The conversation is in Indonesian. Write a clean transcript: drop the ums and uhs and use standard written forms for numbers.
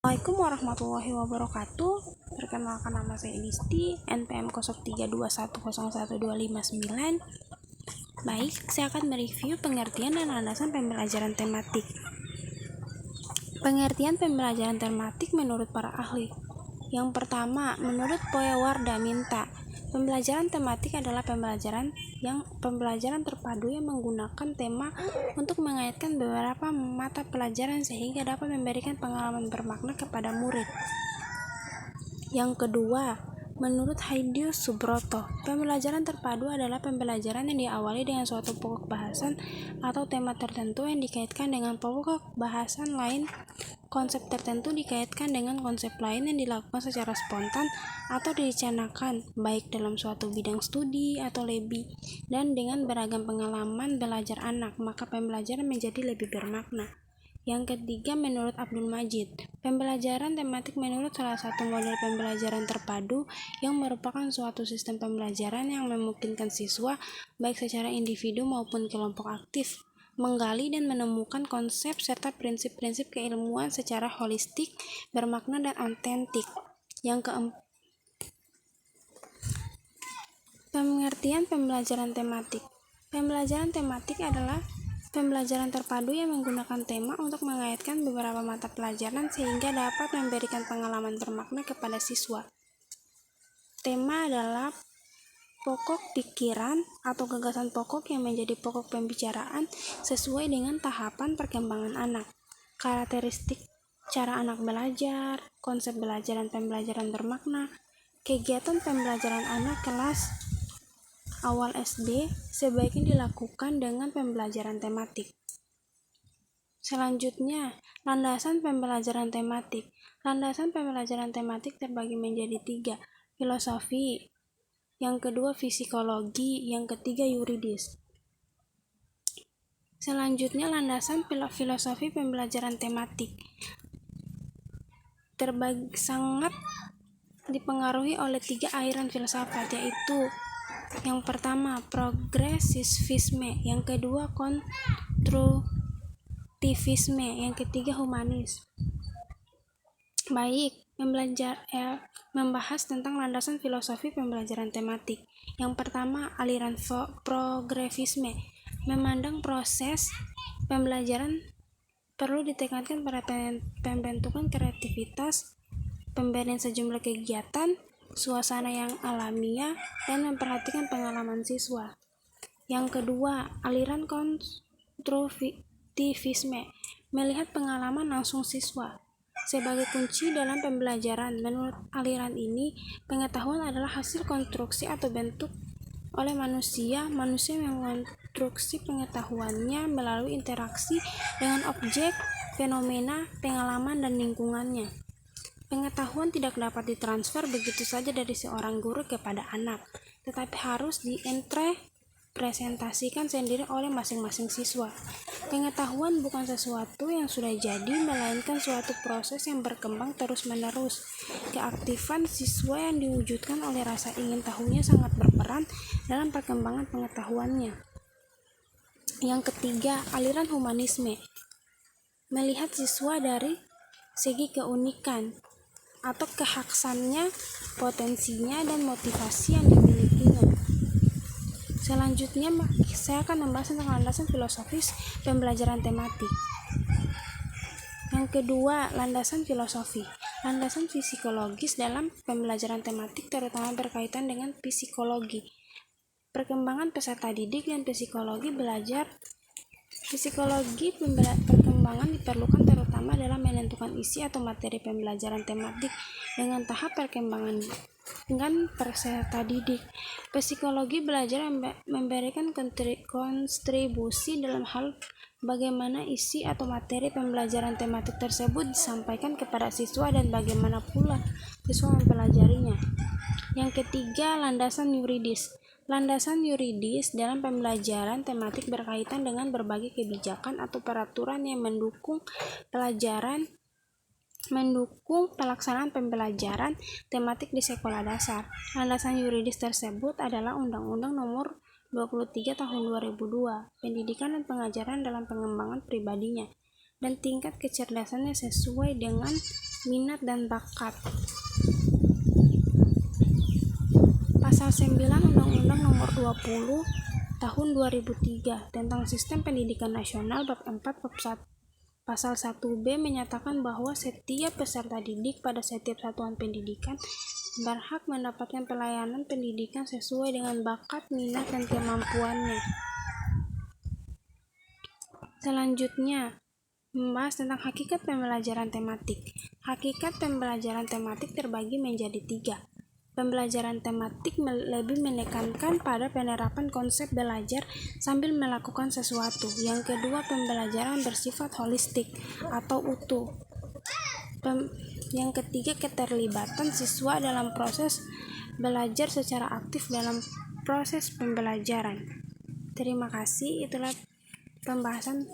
Assalamualaikum warahmatullahi wabarakatuh. Perkenalkan, nama saya Listi, NPM 0321011259. Baik, saya akan mereview pengertian dan landasan pembelajaran tematik. Pengertian pembelajaran tematik menurut para ahli. Yang pertama, menurut Poewarda Minta, pembelajaran tematik adalah pembelajaran terpadu yang menggunakan tema untuk mengaitkan beberapa mata pelajaran sehingga dapat memberikan pengalaman bermakna kepada murid. Yang kedua, menurut Haidius Subroto, pembelajaran terpadu adalah pembelajaran yang diawali dengan suatu pokok bahasan atau tema tertentu yang dikaitkan dengan pokok bahasan lain. Konsep tertentu dikaitkan dengan konsep lain yang dilakukan secara spontan atau direncanakan, baik dalam suatu bidang studi atau lebih, dan dengan beragam pengalaman belajar anak, maka pembelajaran menjadi lebih bermakna. Yang ketiga, menurut Abdul Majid, pembelajaran tematik menurut salah satu model pembelajaran terpadu yang merupakan suatu sistem pembelajaran yang memungkinkan siswa, baik secara individu maupun kelompok aktif, menggali dan menemukan konsep serta prinsip-prinsip keilmuan secara holistik, bermakna dan autentik. Yang keempat, pengertian pembelajaran tematik. Pembelajaran tematik adalah pembelajaran terpadu yang menggunakan tema untuk mengaitkan beberapa mata pelajaran sehingga dapat memberikan pengalaman bermakna kepada siswa. Tema adalah pokok pikiran atau gagasan pokok yang menjadi pokok pembicaraan sesuai dengan tahapan perkembangan anak. Karakteristik cara anak belajar, konsep belajar dan pembelajaran bermakna. Kegiatan pembelajaran anak kelas awal SD sebaiknya dilakukan dengan pembelajaran tematik. Selanjutnya, landasan pembelajaran tematik. Landasan pembelajaran tematik terbagi menjadi 3, filosofi, yang kedua psikologi, yang ketiga yuridis. Selanjutnya, landasan filosofi pembelajaran tematik sangat dipengaruhi oleh 3 aliran filsafat, yaitu yang pertama progresivisme, yang kedua konstruktivisme, yang ketiga humanis. Baik, membahas tentang landasan filosofi pembelajaran tematik. Yang pertama, aliran progresivisme memandang proses pembelajaran perlu ditekankan pada pembentukan kreativitas, pemberian sejumlah kegiatan, suasana yang alamiah, dan memperhatikan pengalaman siswa. Yang kedua, aliran konstruktivisme melihat pengalaman langsung siswa sebagai kunci dalam pembelajaran. Menurut aliran ini, pengetahuan adalah hasil konstruksi atau bentuk oleh manusia. Manusia mengkonstruksi pengetahuannya melalui interaksi dengan objek, fenomena, pengalaman, dan lingkungannya. Pengetahuan tidak dapat ditransfer begitu saja dari seorang guru kepada anak, tetapi harus diinterpretasikan sendiri oleh masing-masing siswa. Pengetahuan bukan sesuatu yang sudah jadi, melainkan suatu proses yang berkembang terus-menerus. Keaktifan siswa yang diwujudkan oleh rasa ingin tahunya sangat berperan dalam perkembangan pengetahuannya. Yang ketiga, aliran humanisme melihat siswa dari segi keunikan atau kehaksannya, potensinya, dan motivasi yang dimilikinya. Selanjutnya, saya akan membahas tentang landasan filosofis pembelajaran tematik. Yang kedua, landasan filosofi. Landasan psikologis dalam pembelajaran tematik terutama berkaitan dengan psikologi, perkembangan peserta didik, dan psikologi belajar. Psikologi perkembangan diperlukan terutama dalam menentukan isi atau materi pembelajaran tematik dengan tahap perkembangan dengan peserta didik. Psikologi belajar memberikan kontribusi dalam hal bagaimana isi atau materi pembelajaran tematik tersebut disampaikan kepada siswa dan bagaimana pula siswa mempelajarinya. Yang ketiga, landasan yuridis. Landasan yuridis dalam pembelajaran tematik berkaitan dengan berbagai kebijakan atau peraturan yang mendukung pelaksanaan pembelajaran tematik di sekolah dasar. Landasan yuridis tersebut adalah Undang-Undang Nomor 23 Tahun 2002, pendidikan dan pengajaran dalam pengembangan pribadinya, dan tingkat kecerdasannya sesuai dengan minat dan bakat. Pasal 9 Undang-Undang Nomor 20 Tahun 2003 tentang Sistem Pendidikan Nasional Bab 4 Bab 1 Pasal 1B menyatakan bahwa setiap peserta didik pada setiap satuan pendidikan berhak mendapatkan pelayanan pendidikan sesuai dengan bakat, minat, dan kemampuannya. Selanjutnya, membahas tentang hakikat pembelajaran tematik. Hakikat pembelajaran tematik terbagi menjadi 3. Pembelajaran tematik lebih menekankan pada penerapan konsep belajar sambil melakukan sesuatu. Yang kedua, pembelajaran bersifat holistik atau utuh. Yang ketiga, keterlibatan siswa dalam proses belajar secara aktif dalam proses pembelajaran. Terima kasih, itulah pembahasan